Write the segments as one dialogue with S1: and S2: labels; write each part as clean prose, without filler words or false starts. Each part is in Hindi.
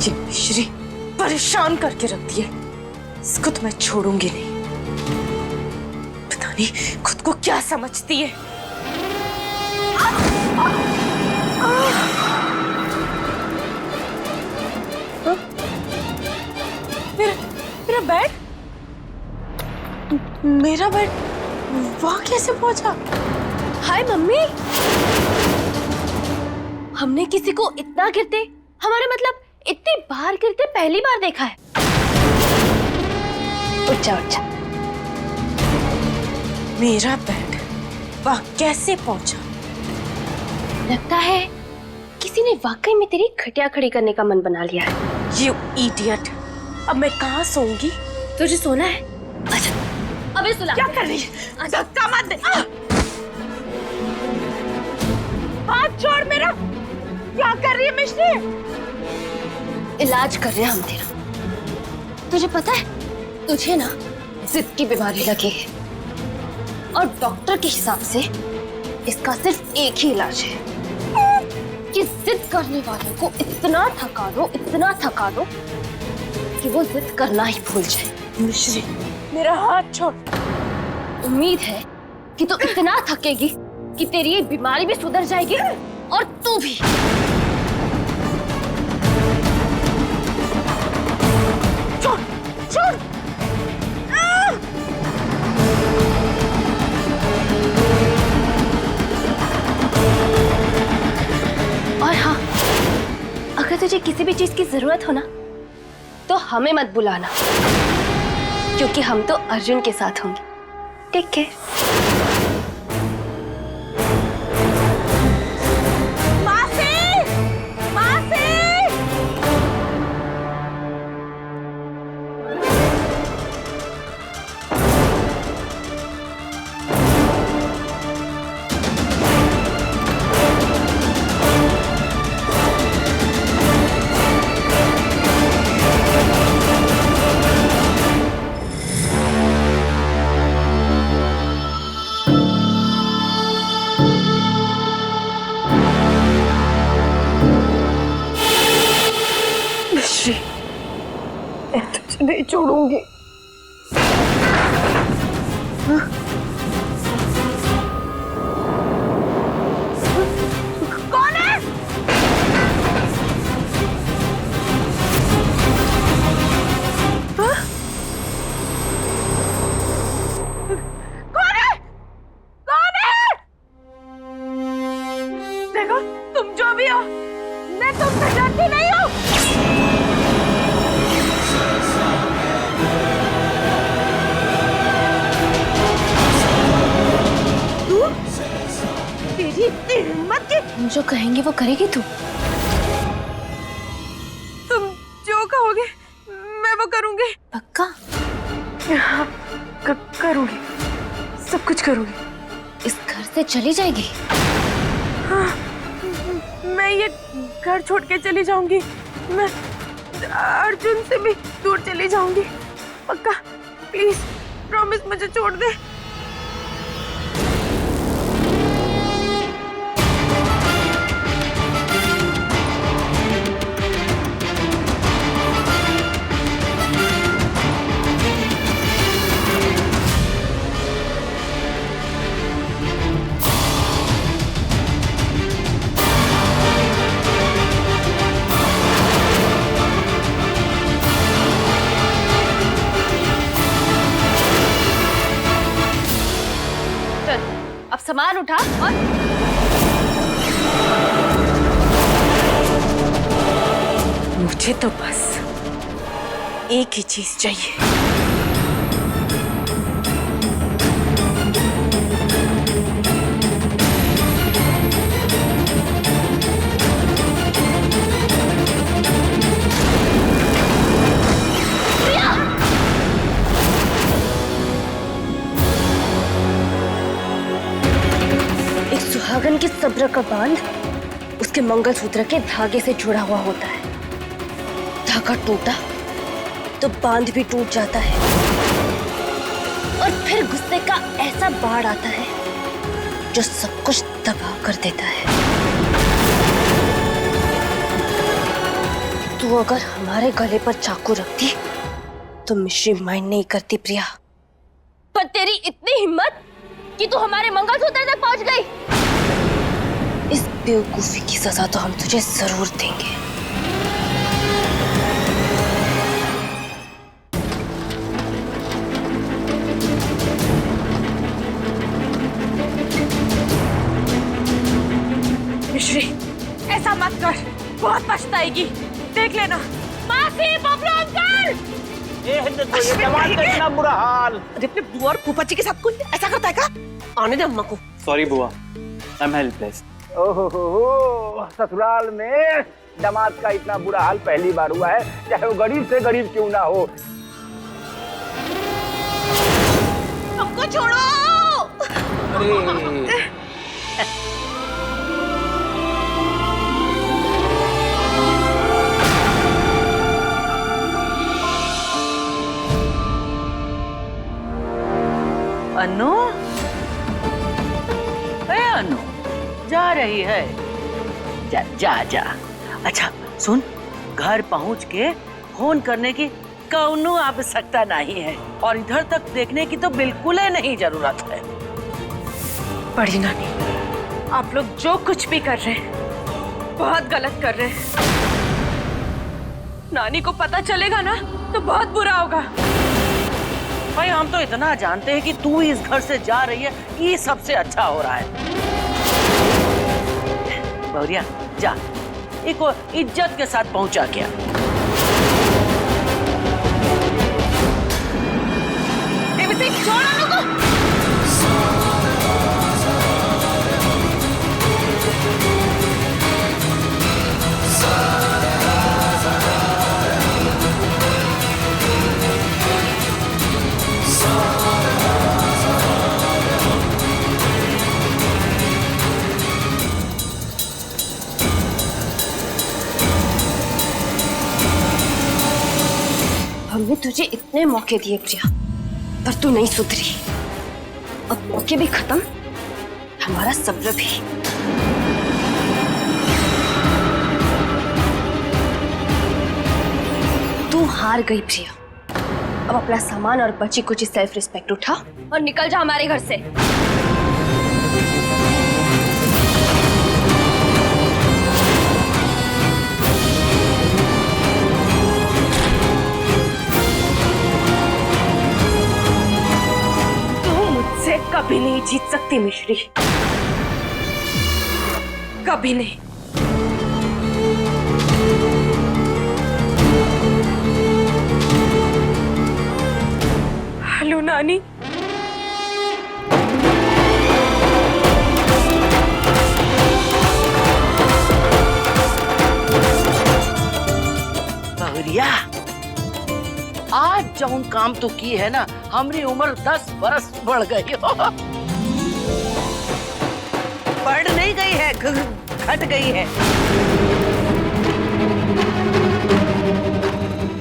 S1: ये मिश्री परेशान करके रख दिया, इसको तो मैं छोड़ूंगी नहीं। पता नहीं खुद को क्या समझती है। मेरा बेड, मेरा बेड वहां कैसे पहुंचा?
S2: हाय मम्मी, हमने किसी को इतना गिरते, हमारा मतलब इतनी बार गिरते पहली बार देखा है। उठ जा उठ जा।
S1: मेरा बेड वहां कैसे पहुंचा?
S2: लगता है किसी ने वाकई में तेरी खटिया खड़ी करने का मन बना लिया है।
S1: यू इडियट, अब मैं कहाँ सोऊंगी?
S2: तुझे सोना है? अच्छा अबे सुला।
S1: क्या कर रही है? धक्का मत दे। हाथ छोड़ मेरा। क्या कर रही है मिश्री?
S2: इलाज कर रहे हैं हम तेरा। तुझे पता है, तुझे ना जिद की बीमारी लगी है और डॉक्टर के हिसाब से इसका सिर्फ एक ही इलाज है कि जिद करने वालों को इतना थका दो कि वो जिद करना ही भूल जाए।
S1: मिश्री मेरा हाथ छोड़।
S2: उम्मीद है कि तू इतना थकेगी कि तेरी ये बीमारी भी सुधर जाएगी और तू भी।
S1: छोड़ छोड़।
S2: और हाँ, अगर तुझे किसी भी चीज की जरूरत हो ना तो हमें मत बुलाना, क्योंकि हम तो अर्जुन के साथ होंगे। Take care.
S1: मैं तुझे नहीं छोड़ूंगी। कौन है? कौन है? कौन है? देखो तुम जो भी हो, मैं तुमसे डरती नहीं हूँ। हिम्मत की?
S2: हम जो कहेंगे वो करेगी तू?
S1: तुम जो कहोगे मैं वो करूंगी।
S2: पक्का?
S1: हाँ, करूंगी, सब कुछ करूंगी।
S2: इस घर से चली जाएगी?
S1: हाँ, मैं ये घर छोड़ के चली जाऊंगी। मैं अर्जुन से भी दूर चली जाऊंगी। पक्का? प्लीज प्रॉमिस, मुझे छोड़ दे।
S2: अब सामान उठा और
S1: मुझे तो बस एक ही चीज चाहिए।
S2: सुहागन के सब्र का बांध उसके मंगलसूत्र के धागे से जुड़ा हुआ होता है। धागा टूटा तो बांध भी टूट जाता है और फिर गुस्से का ऐसा बाढ़ आता है जो सब कुछ तबाह कर देता है। तू तू अगर हमारे गले पर चाकू रखती तो मिश्री माइंड नहीं करती प्रिया। पर तेरी इतनी हिम्मत कि तू हमारे मंगलसूत्र तक पहुंच गई। इस बेवकूफी की सजा तो हम तुझे जरूर देंगे।
S1: मिश्री, ऐसा मत कर, बहुत पछताएगी। देख लेना। मासी, बबलू अंकल।
S3: ये जवान का इतना बुरा हाल।
S4: अरे अपने बुआ और फूफा जी के साथ कोई ऐसा करता है क्या? आने दे अम्मा को।
S3: सॉरी बुआ, आई एम हेल्पलेस।
S5: ओहो, ससुराल में दामाद का इतना बुरा हाल पहली बार हुआ है, चाहे वो गरीब से गरीब क्यों ना हो।
S4: हमको छोड़ो।
S3: अरे
S6: अनु, अनु जा रही है? जा जा जा। अच्छा सुन, घर पहुंच के फोन करने की कौनो आवश्यकता नहीं है और इधर तक देखने की तो बिल्कुल ही नहीं जरूरत है।
S1: बड़ी नानी, आप लोग जो कुछ भी कर रहे हैं बहुत गलत कर रहे हैं। नानी को पता चलेगा ना तो बहुत बुरा होगा।
S6: भाई हम तो इतना जानते हैं कि तू इस घर से जा रही है, ये सबसे अच्छा हो रहा है। बहुरिया जा, इसको इज्जत के साथ पहुंचा क्या।
S2: हमने तुझे इतने मौके दिए प्रिया, पर तू नहीं सुधरी। अब मौके भी खत्म, हमारा सब्र भी। तू हार गई प्रिया। अब अपना सामान और बची कुछ सेल्फ रिस्पेक्ट उठा और निकल जा हमारे घर से।
S1: कभी नहीं जीत सकती मिश्री, कभी नहीं। हेलो नानी।
S6: बहुरिया, आज जौन काम तो की है ना, हमारी उम्र 10 बरस बढ़ गई हो। बढ़ नहीं गई है, घट गई है।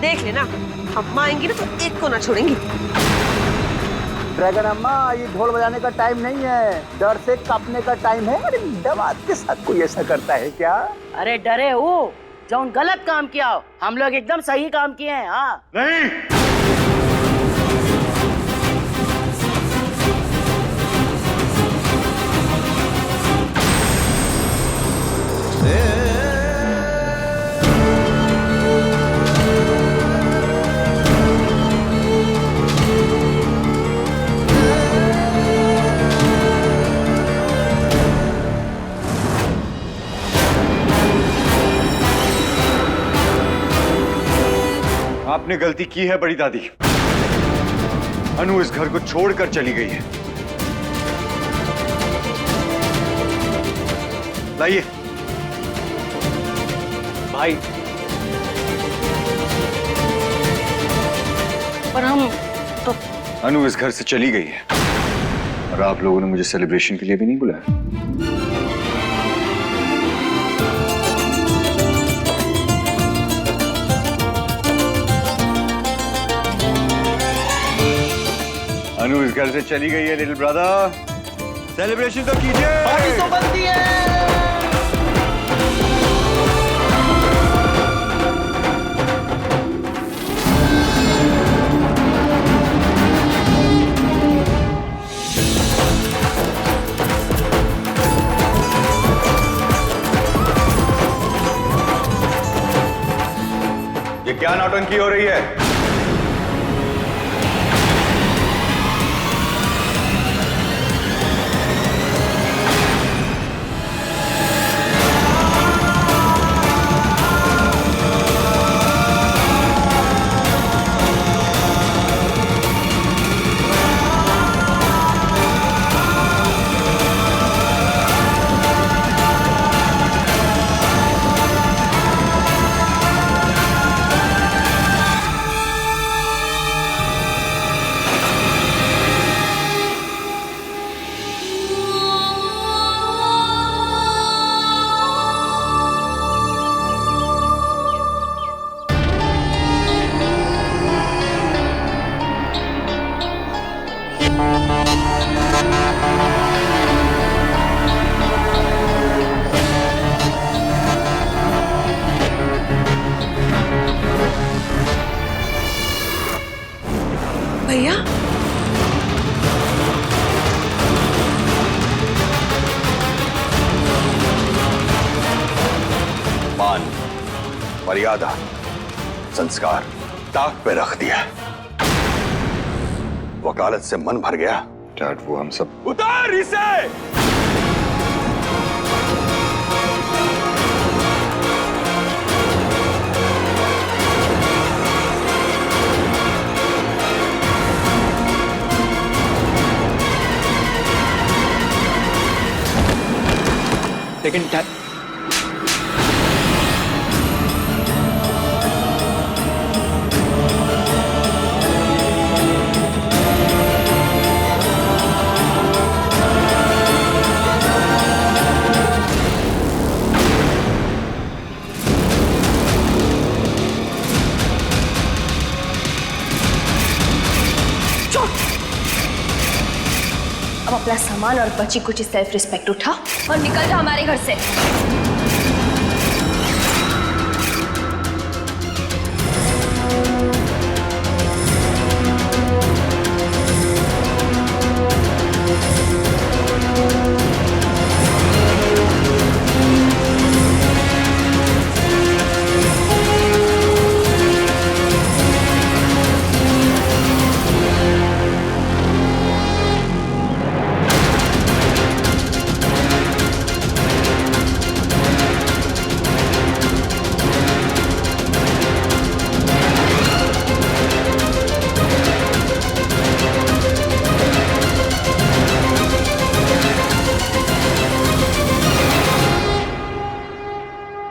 S4: देख लेना, अम्मा आएंगी ना तो एक को ना छोड़ेंगी।
S5: ड्रैगन अम्मा, ये ढोल बजाने का टाइम नहीं है, डर से कांपने का टाइम है। अरे दामाद के साथ कोई ऐसा करता है क्या?
S6: अरे डरे हो, जौन गलत काम किया हो, हम लोग एकदम सही काम किए हैं। हाँ
S5: नहीं,
S7: आपने गलती की है बड़ी दादी। अनु इस घर को छोड़कर चली गई है। लाइए
S3: भाई,
S6: पर हम तो
S7: अनु इस घर से चली गई है और आप लोगों ने मुझे सेलिब्रेशन के लिए भी नहीं बुलाया। अनु इस घर से चली गई है लिटिल ब्रदर, सेलिब्रेशन तो कीजिए।
S3: पार्टी तो बनती है।
S7: क्या नौटंकी हो रही है?
S1: भैया
S7: मान, मर्यादा, संस्कार ताक पे रख दिया। वकालत से मन भर गया। डैड, वो हम सब उतार इसे।
S3: लेकिन
S2: अब अपना सामान और बची कुछ सेल्फ रिस्पेक्ट उठा और निकल जा हमारे घर से।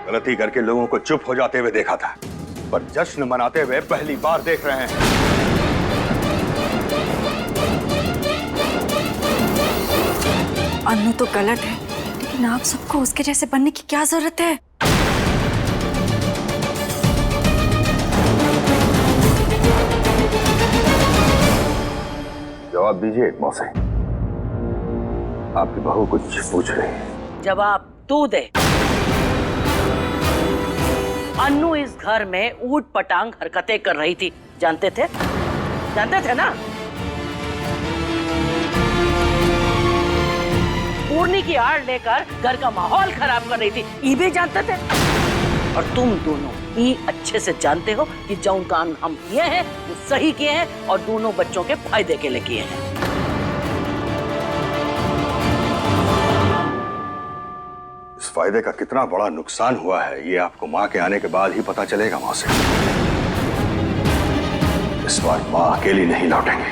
S7: गलती करके लोगों को चुप हो जाते हुए देखा था, पर जश्न मनाते हुए पहली बार देख रहे हैं।
S8: अन्नू तो गलत है, लेकिन आप सबको उसके जैसे बनने की क्या जरूरत है?
S7: जवाब दीजिए मौसी, आपकी बहू कुछ पूछ रही है।
S6: जवाब तू दे। अन्नू इस घर में ऊट पटांग हरकतें कर रही थी, जानते थे? जानते थे ना? पूर्णी की आड़ लेकर घर का माहौल खराब कर रही थी, ये भी जानते थे? और तुम दोनों ये अच्छे से जानते हो कि जो काम हम किए हैं वो सही किए हैं और दोनों बच्चों के फायदे के लिए किए हैं।
S7: इस फायदे का कितना बड़ा नुकसान हुआ है ये आपको माँ के आने के बाद ही पता चलेगा मौसी। इस बार माँ अकेली नहीं लौटेंगी,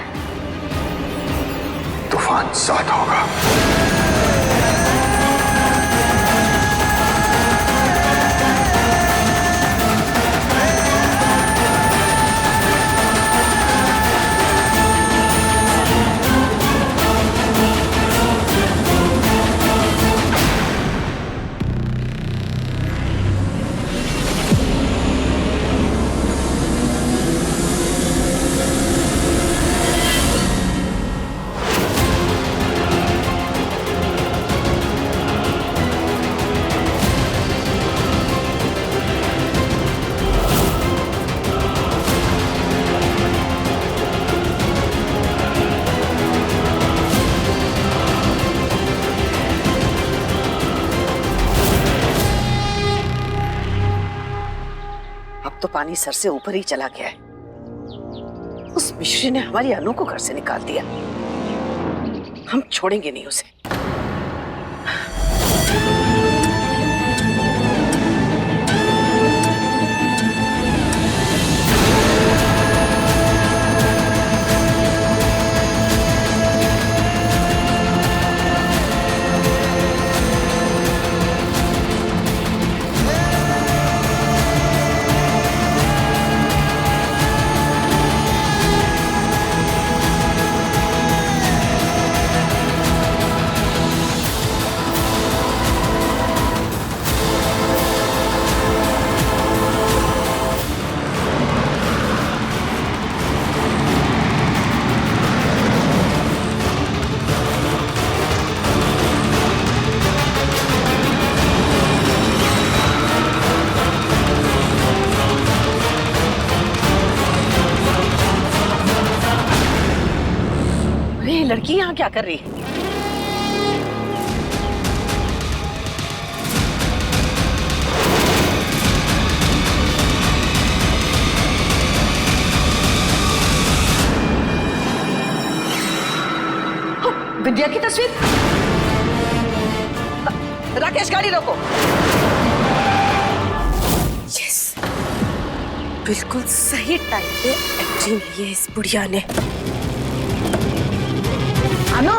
S7: तूफान साथ होगा।
S4: अब तो पानी सर से ऊपर ही चला गया है। उस मिश्री ने हमारी अनु को घर से निकाल दिया। हम छोड़ेंगे नहीं उसे। ये लड़की यहाँ क्या कर रही है? विद्या की तस्वीर। राकेश गाड़ी रोको।
S1: यस, बिल्कुल सही टाइम पे एक्टिंग की है इस बुढ़िया ने।
S4: अनु,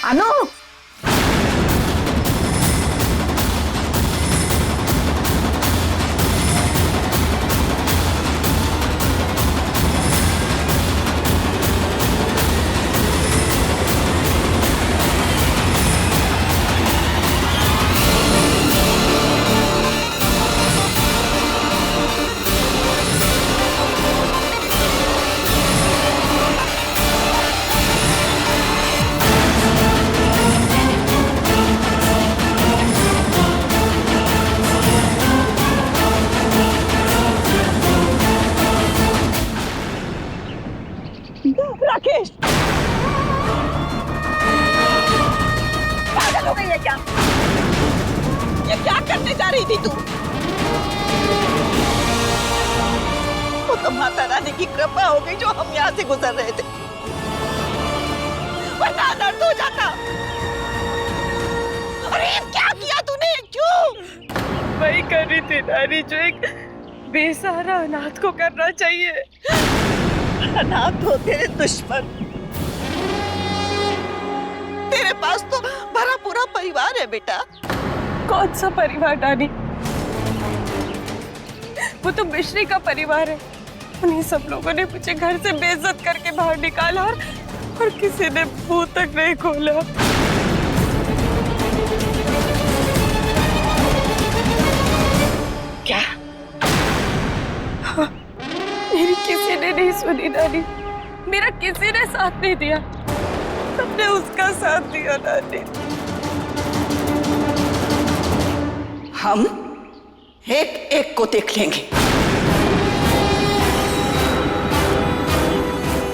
S4: अनु, राकेश, पागल हो गई है क्या? ये क्या करने जा रही थी तू? वो तो माता रानी की कृपा हो गई जो हम यहाँ से गुजर रहे थे, वरना दर्द हो जाता। अरे क्या किया तूने? क्यों?
S1: वही कर रही थी नानी जो एक बेसहारा अनाथ को करना चाहिए।
S4: अनाथ हो तेरे दुश्मन। तेरे पास तो भरा पूरा परिवार है बेटा।
S1: कौन सा परिवार नानी? वो तो मिश्री का परिवार है। उन्हीं सब लोगों ने मुझे घर से बेइज्जत करके बाहर निकाला और किसी ने मुंह तक नहीं खोला।
S4: क्या?
S1: हाँ, मेरी किसी ने नहीं सुनी नानी। मेरा किसी ने साथ नहीं दिया। सबने उसका साथ दिया नानी।
S4: हम एक एक को देख लेंगे।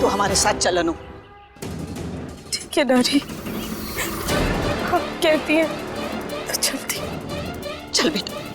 S4: तो हमारे साथ चल अनु।
S1: ठीक है नानी, आप कहती हैं तो चलती।
S4: चल बेटा।